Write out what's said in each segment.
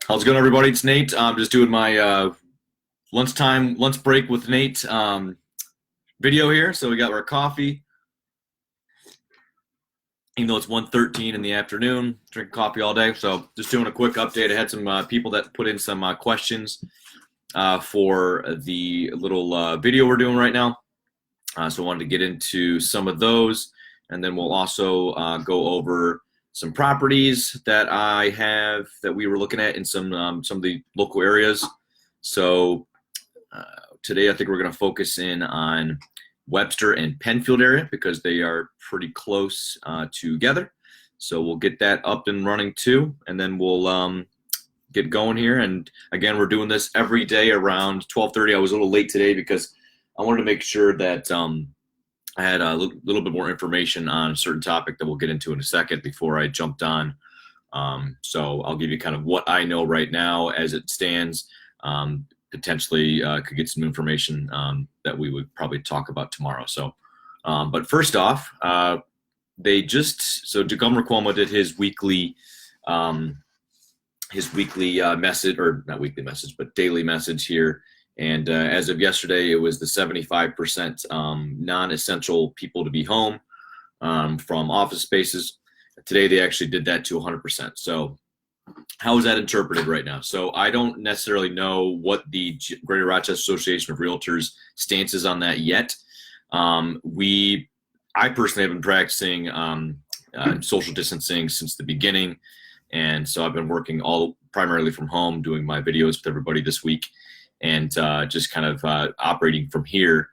How's it going, everybody? It's Nate. I'm just doing my lunch break with Nate video here. So we got our coffee, even though it's 1:13 in the afternoon. Drink coffee all day. So just doing a quick update. I had some people that put in some questions for the little video we're doing right now. So I wanted to get into some of those, and then we'll also go over some properties that I have that we were looking at in some of the local areas. So today I think we're going to focus in on Webster and Penfield area because they are pretty close together. So we'll get that up and running too, and then we'll get going here. And again, we're doing this every day around 12:30. I was a little late today because I wanted to make sure that I had a little bit more information on a certain topic that we'll get into in a second before I jumped on. So I'll give you kind of what I know right now as it stands. Potentially could get some information that we would probably talk about tomorrow. So, but first off, so Montgomery Cuomo did his weekly message, or not weekly message, but daily message here. And as of yesterday, it was the 75% non-essential people to be home from office spaces. Today, they actually did that to 100%. So how is that interpreted right now? So I don't necessarily know what the Greater Rochester Association of Realtors stance is on that yet. I personally have been practicing social distancing since the beginning. And so I've been working primarily from home, doing my videos with everybody this week, and just kind of operating from here.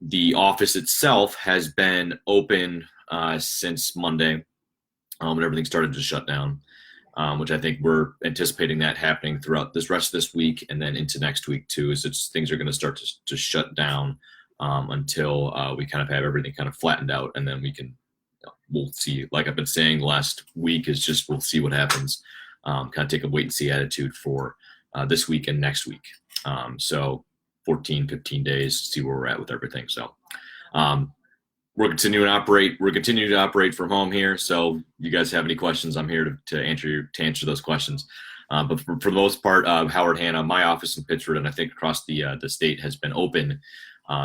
The office itself has been open since Monday when everything started to shut down, which I think we're anticipating that happening throughout this rest of this week and then into next week too, is things are going to start to shut down until we kind of have everything kind of flattened out, and then we'll see. Like I've been saying last week, is just we'll see what happens. Kind of take a wait and see attitude for this week and next week. So 14, 15 days to see where we're at with everything. So we're continuing to operate from home here. So you guys have any questions, I'm here to answer those questions. But for the most part, Howard Hanna, my office in Pittsburgh, and I think across the state, has been open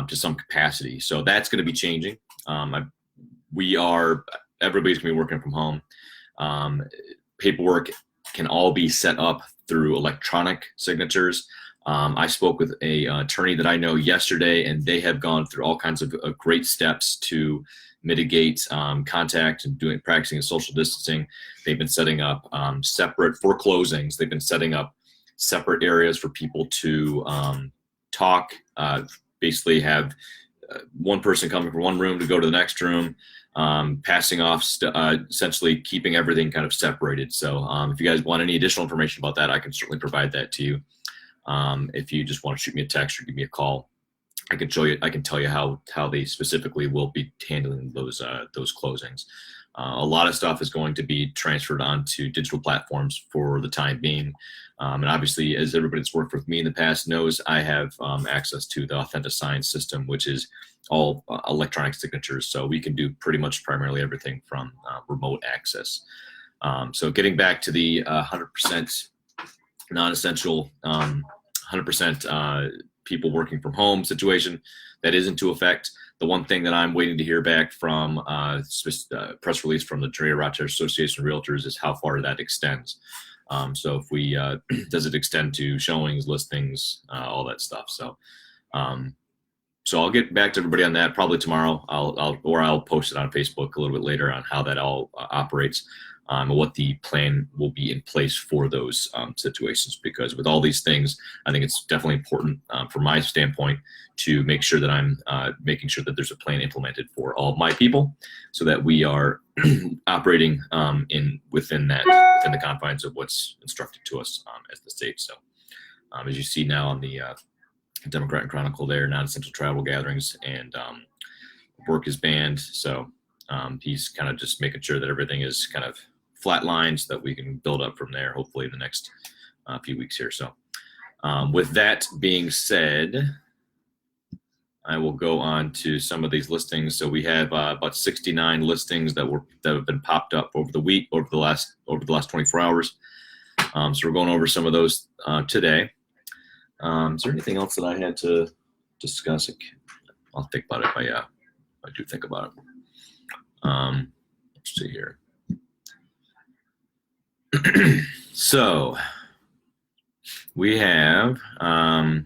to some capacity. So that's going to be changing. Everybody's going to be working from home. Paperwork can all be set up through electronic signatures. I spoke with an attorney that I know yesterday, and they have gone through all kinds of great steps to mitigate contact and practicing social distancing. They've been setting up separate for closings. They've been setting up separate areas for people to talk. Basically, have one person coming from one room to go to the next room. Passing off, essentially keeping everything kind of separated. So if you guys want any additional information about that, I can certainly provide that to you. If you just want to shoot me a text or give me a call, I can tell you how they specifically will be handling those closings. A lot of stuff is going to be transferred onto digital platforms for the time being. And obviously, as everybody that's worked with me in the past knows, I have access to the AuthentiSign system, which is all electronic signatures. So we can do pretty much primarily everything from remote access. So getting back to the 100% non-essential, 100% people working from home situation, that is into effect. The one thing that I'm waiting to hear back from press release from the Greater Rochester Association of Realtors is how far that extends. So if we does it extend to showings, listings, all that stuff. So I'll get back to everybody on that probably tomorrow. I'll post it on Facebook a little bit later on how that all operates. And what the plan will be in place for those situations. Because with all these things, I think it's definitely important from my standpoint to make sure that I'm making sure that there's a plan implemented for all of my people, so that we are operating within the confines of what's instructed to us as the state. So as you see now on the Democrat and Chronicle there, non-essential travel gatherings and work is banned. So he's kind of just making sure that everything is kind of flat lines so that we can build up from there, hopefully in the next few weeks here. So with that being said, I will go on to some of these listings. So we have about 69 listings that have been popped up over the last 24 hours. So we're going over some of those today. Is there anything else that I had to discuss? I'll think about it if I do think about it. Let's see here. So we have, we're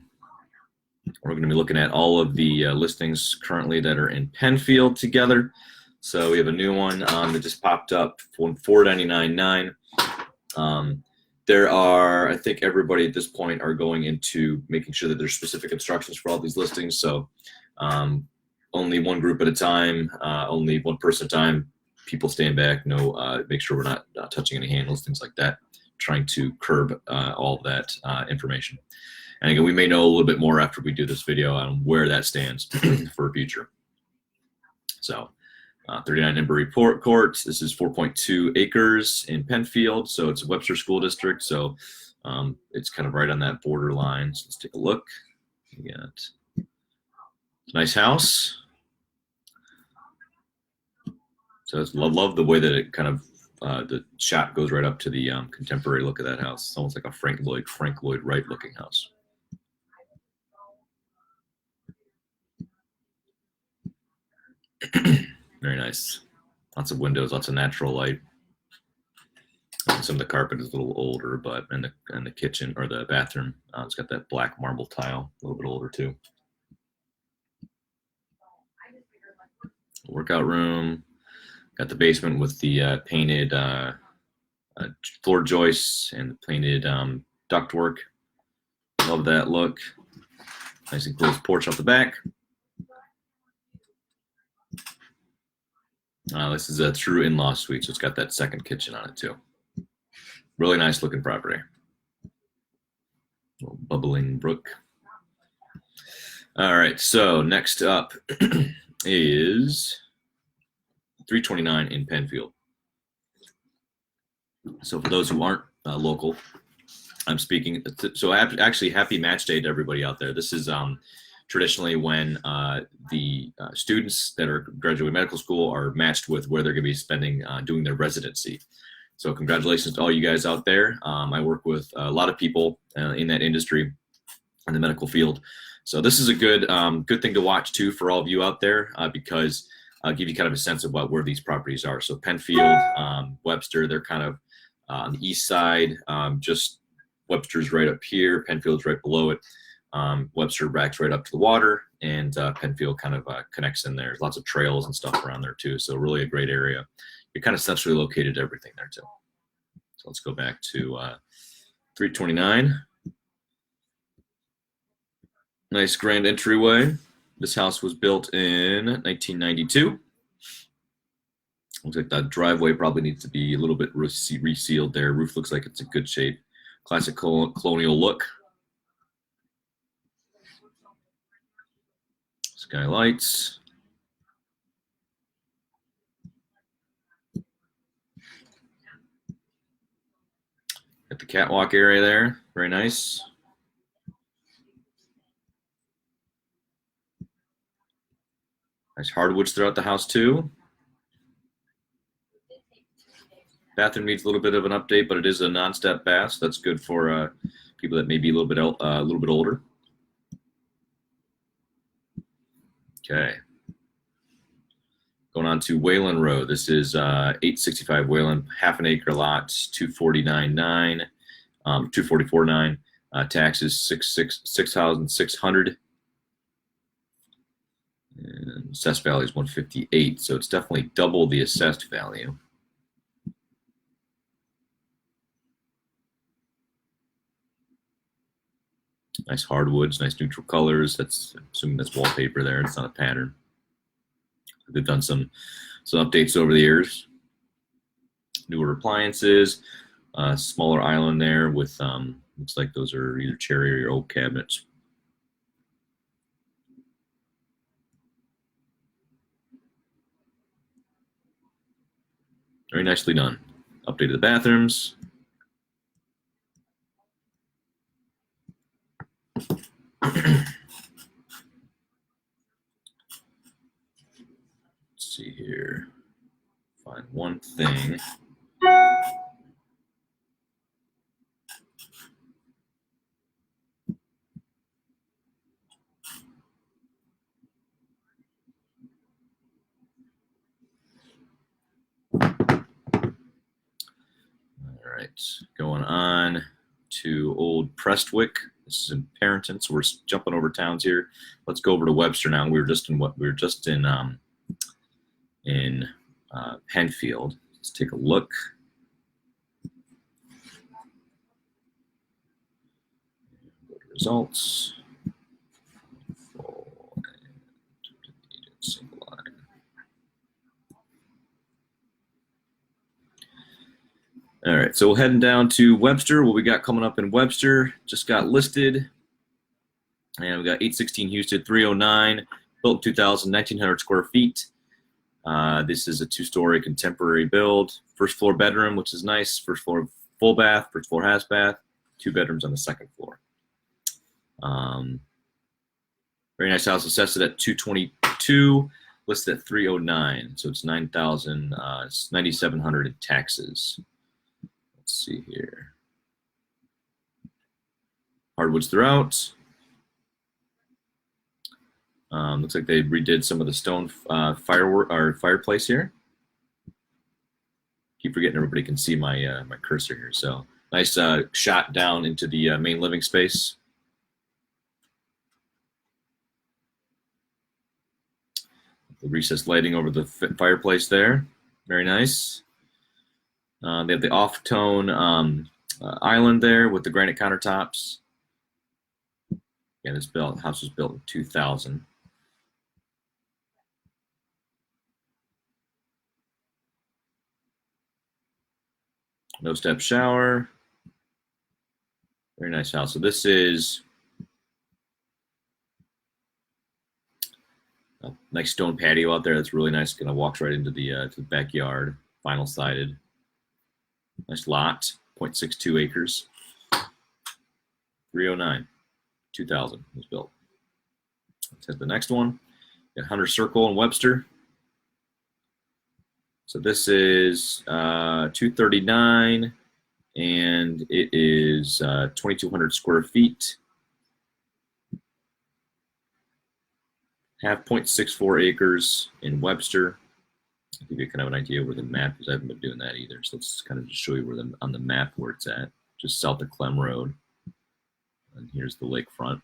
going to be looking at all of the listings currently that are in Penfield together. So we have a new one that just popped up for $499.9. There are, I think everybody at this point are going into making sure that there's specific instructions for all these listings. So only one group at a time, only one person at a time, people stand back, no, make sure we're not touching any handles, things like that, trying to curb all of that information. And again, we may know a little bit more after we do this video on where that stands for future. So 39 Embury Court. This is 4.2 acres in Penfield. So it's a Webster School District. So it's kind of right on that borderline. So let's take a look. We got nice house. So I love the way that it kind of, the shot goes right up to the contemporary look of that house. It's almost like a Frank Lloyd Wright looking house. Very nice. Lots of windows, lots of natural light. And some of the carpet is a little older, but and the kitchen or the bathroom, it's got that black marble tile, a little bit older too. Workout room. Got the basement with the painted floor joists and the painted ductwork. Love that look. Nice enclosed porch off the back. This is a true in-law suite, so it's got that second kitchen on it too. Really nice looking property. Little bubbling brook. All right, so next up is 329 in Penfield. So for those who aren't local, I'm speaking. So actually, happy match day to everybody out there. This is traditionally when the students that are graduating medical school are matched with where they're going to be spending doing their residency. So congratulations to all you guys out there. I work with a lot of people in that industry, in the medical field. So this is a good thing to watch too for all of you out there because I'll give you kind of a sense of where these properties are. So Penfield, Webster, they're kind of on the east side. Just Webster's right up here. Penfield's right below it. Webster backs right up to the water, and Penfield kind of connects in there. There's lots of trails and stuff around there too. So really a great area. You're kind of centrally located to everything there too. So let's go back to 329. Nice grand entryway. This house was built in 1992. Looks like that driveway probably needs to be a little bit resealed there. Roof looks like it's in good shape. Classic colonial look. Skylights. Got the catwalk area there. Very nice. Nice hardwoods throughout the house too. Bathroom needs a little bit of an update, but it is a non-step bath, so that's good for people that may be a little bit older. Okay. Going on to Wayland Road. This is 865 Wayland, half an acre lot, 249.9, 244.9. Taxes 6,600. And assessed value is 158, so it's definitely double the assessed value. Nice hardwoods, nice neutral colors. That's assuming that's wallpaper there. It's not a pattern. They've done some updates over the years. Newer appliances, smaller island there with looks like those are either cherry or oak cabinets. Very nicely done. Updated the bathrooms. Let's see here. Find one thing. going on to Old Prestwick. This is in Parenton, so we're jumping over towns here. Let's go over to Webster now. We were just in Penfield. Let's take a look. Go to results. Single line. All right, so we're heading down to Webster. What we got coming up in Webster just got listed. And we got 816 Houston 309, built 2000, 1900 square feet. This is a two-story contemporary build. First floor bedroom, which is nice. First floor full bath, first floor has bath, 2 bedrooms on the second floor. Very nice house, assessed at 222, listed at 309. So it's 9,000, it's 9,700 in taxes. Let's see here. Hardwoods throughout. Looks like they redid some of the stone fireplace here. Keep forgetting everybody can see my my cursor here. So nice shot down into the main living space. The recessed lighting over the fireplace there. Very nice. They have the off-tone island there with the granite countertops. Yeah, this house was built in 2000. No step shower. Very nice house. So this is a nice stone patio out there. That's really nice. Kind of walks right into the backyard. Vinyl sided. Nice lot. 0.62 acres. 309. 2000 was built. Let's hit the next one. Got Hunter Circle in Webster. So this is 239, and it is 2,200 square feet. Have 0.64 acres in Webster. I'll give you kind of an idea where the map is. I haven't been doing that either, so let's kind of just show you where on the map where it's at. Just south of Clem Road, and here's the lakefront.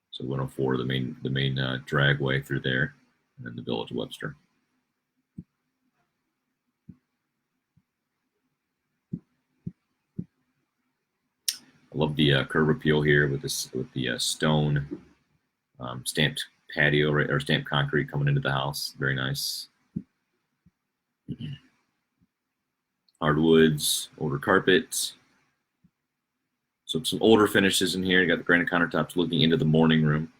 So 104, the main dragway through there, and then the village of Webster. I love the curb appeal here with the stone stamped patio or stamped concrete coming into the house. Very nice. Hardwoods, older carpet. So some older finishes in here. You got the granite countertops looking into the morning room.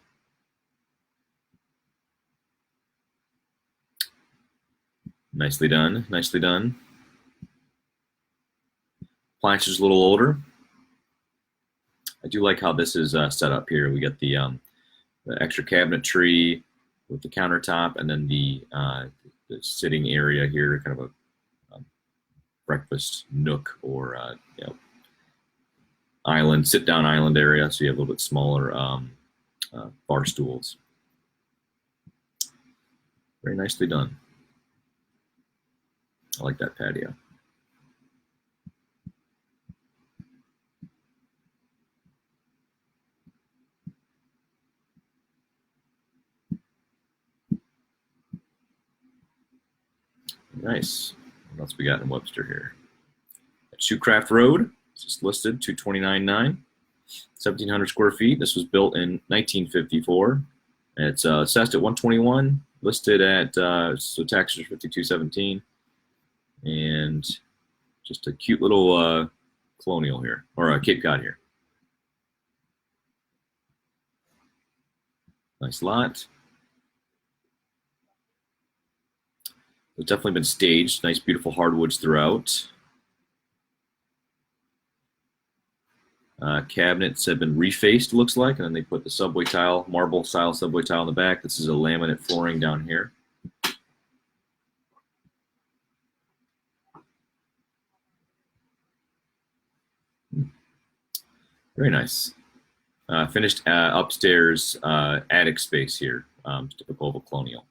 Nicely done. Nicely done. Appliances a little older. I do like how this is set up here. We got the extra cabinetry with the countertop, and then the sitting area here, kind of a breakfast nook or island, sit-down island area. So you have a little bit smaller bar stools. Very nicely done. I like that patio. Nice. What else we got in Webster here? At Shoecraft Road, it's just listed 229.9, 1,700 square feet. This was built in 1954. It's assessed at 121, listed at so taxes are 5217, and just a cute little colonial here, or Cape Cod here. Nice lot. It's definitely been staged. Nice, beautiful hardwoods throughout. Cabinets have been refaced, looks like, and then they put the subway tile, marble style subway tile in the back. This is a laminate flooring down here. Very nice. Finished upstairs attic space here, typical of a colonial.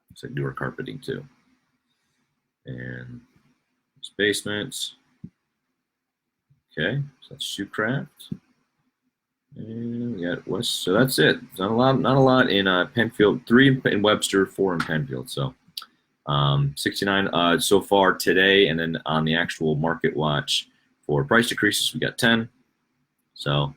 Looks like newer carpeting too. And this basement. Okay, so that's Shoecraft. And we got West. So that's it. Not a lot in Penfield. 3 in Webster, 4 in Penfield. So 69 so far today, and then on the actual market watch for price decreases, we got 10. So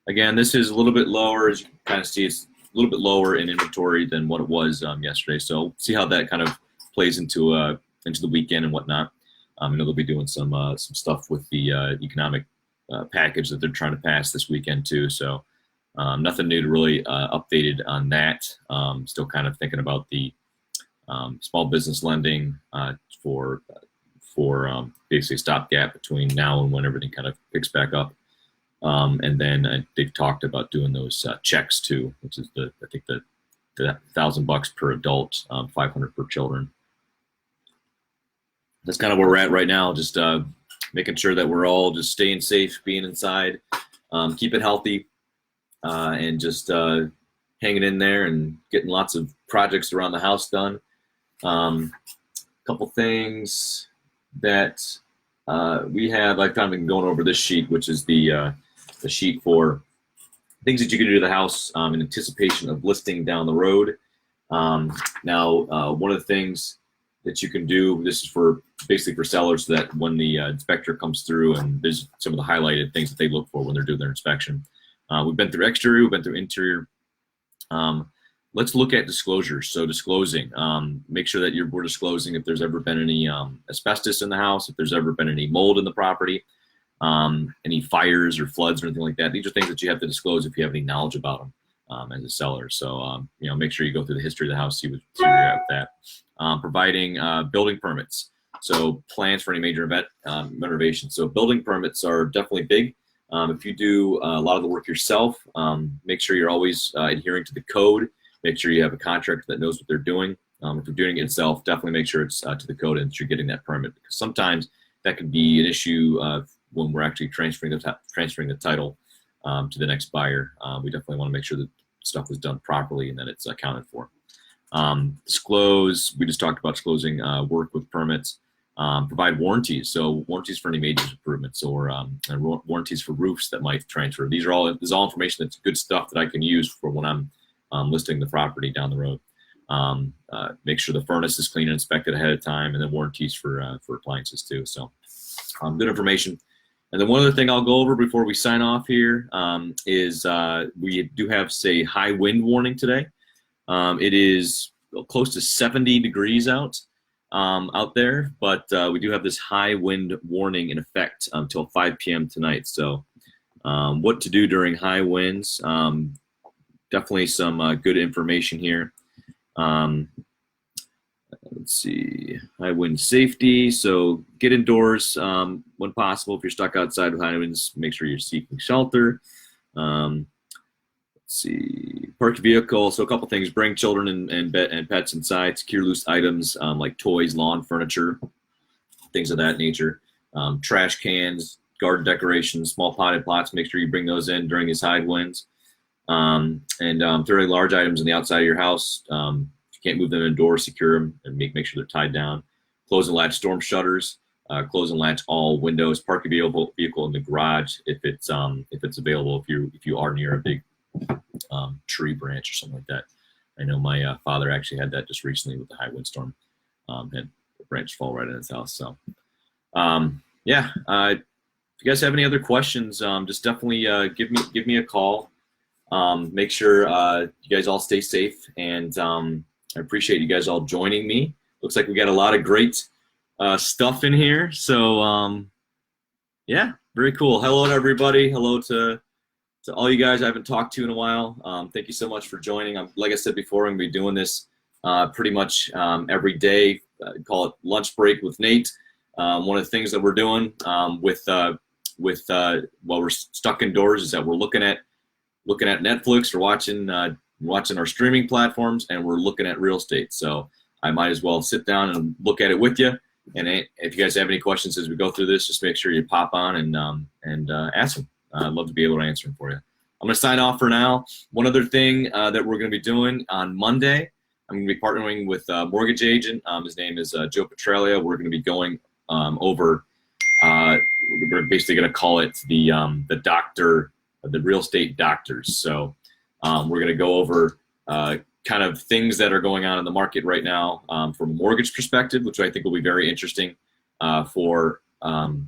again, this is a little bit lower, as you can kind of see. It's a little bit lower in inventory than what it was yesterday. So see how that kind of plays into the weekend and whatnot. I know they'll be doing some stuff with the economic package that they're trying to pass this weekend too. So nothing new to really updated on that. Still kind of thinking about the small business lending for basically a stopgap between now and when everything kind of picks back up. And then they've talked about doing those checks too, which is I think the $1,000 per adult, 500 per children. That's kind of where we're at right now. Just making sure that we're all just staying safe, being inside, keep it healthy, and just hanging in there and getting lots of projects around the house done. Couple things that we have. I've kind of been going over this sheet, which is the sheet for things that you can do to the house in anticipation of listing down the road. Now, one of the things that you can do, this is for basically for sellers, so that when the inspector comes through, and there's some of the highlighted things that they look for when they're doing their inspection. We've been through exterior, we've been through interior. Let's look at disclosures. So disclosing, make sure that we're disclosing if there's ever been any asbestos in the house, if there's ever been any mold in the property, any fires or floods or anything like that. These are things that you have to disclose if you have any knowledge about them as a seller. So make sure you go through the history of the house, see where you're at with that. Providing building permits. So plans for any major event renovation. So building permits are definitely big. If you do a lot of the work yourself, make sure you're always adhering to the code. Make sure you have a contractor that knows what they're doing. If you're doing it yourself, definitely make sure it's to the code and that you're getting that permit, because sometimes that could be an issue when we're actually transferring the title to the next buyer. We definitely want to make sure that stuff is done properly and that it's accounted for. Disclose, we just talked about disclosing work with permits. Provide warranties, so warranties for any major improvements, or warranties for roofs that might transfer. This is all information that's good stuff that I can use for when I'm listing the property down the road. Make sure the furnace is clean and inspected ahead of time, and then warranties for appliances too. So good information. And then one other thing I'll go over before we sign off here is we do have, say, high wind warning today. It is close to 70 degrees out there, but we do have this high wind warning in effect until 5 p.m. tonight. So what to do during high winds, definitely some good information here. Let's see, high wind safety. So get indoors when possible. If you're stuck outside with high winds, make sure you're seeking shelter. Let's see, park your vehicle. So a couple things: bring children and pets inside. Secure loose items like toys, lawn furniture, things of that nature. Trash cans, garden decorations, small potted plots. Make sure you bring those in during these high winds. And fairly large items on the outside of your house. If you can't move them indoors, secure them and make sure they're tied down. Close and latch storm shutters. Close and latch all windows. Park your vehicle in the garage if it's available. If you are near a big tree branch or something like that. I know my father actually had that just recently with the high windstorm. Had a branch fall right in his house. So if you guys have any other questions, just definitely give me a call. Make sure you guys all stay safe, and I appreciate you guys all joining me. Looks like we got a lot of great stuff in here. So very cool. Hello to everybody. Hello to all you guys I haven't talked to in a while. Thank you so much for joining. Like I said before, I'm going to be doing this pretty much every day. Call it lunch break with Nate. One of the things that we're doing while we're stuck indoors is that we're looking at Netflix, or watching our streaming platforms, and we're looking at real estate. So I might as well sit down and look at it with you. And if you guys have any questions as we go through this, just make sure you pop on and ask them. I'd love to be able to answer them for you. I'm going to sign off for now. One other thing that we're going to be doing on Monday, I'm going to be partnering with a mortgage agent. His name is Joe Petralia. We're going to be going over. We're basically going to call it the doctor, the real estate doctors. So we're going to go over kind of things that are going on in the market right now from a mortgage perspective, which I think will be very interesting for my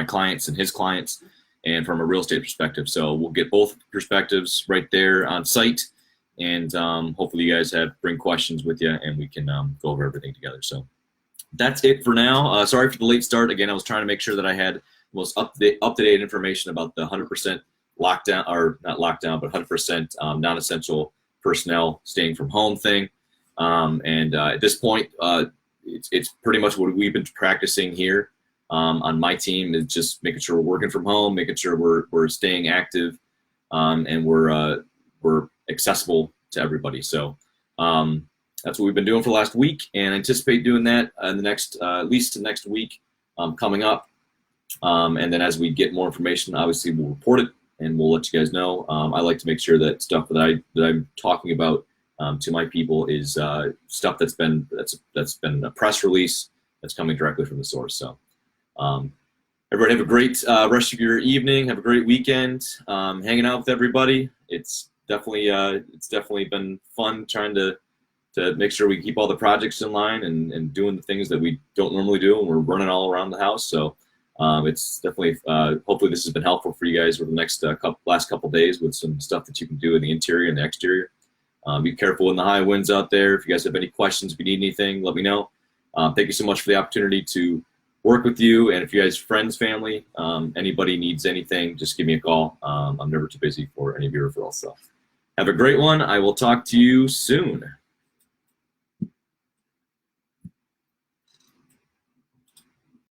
clients and his clients, and from a real estate perspective. So we'll get both perspectives right there on site, and hopefully you guys bring questions with you, and we can go over everything together. So that's it for now. Sorry for the late start. Again, I was trying to make sure that I had the most up-to-date information about the 100% lockdown, or not lockdown, but 100% non-essential personnel staying from home thing. At this point, it's pretty much what we've been practicing here on my team, is just making sure we're working from home, making sure we're staying active, and we're accessible to everybody. So that's what we've been doing for the last week, and I anticipate doing that in the next, at least the next week coming up. And then as we get more information, obviously we'll report it and we'll let you guys know. I like to make sure that stuff that I'm talking about to my people is stuff that's been a press release that's coming directly from the source. So everybody have a great rest of your evening. Have a great weekend. Hanging out with everybody. It's definitely been fun trying to make sure we keep all the projects in line and doing the things that we don't normally do, and we're running all around the house. So it's definitely, hopefully this has been helpful for you guys over the next last couple days with some stuff that you can do in the interior and the exterior. Be careful in the high winds out there. If you guys have any questions, if you need anything, let me know. Thank you so much for the opportunity to work with you. And if you guys, friends, family, anybody needs anything, just give me a call. I'm never too busy for any of your referrals. So have a great one. I will talk to you soon.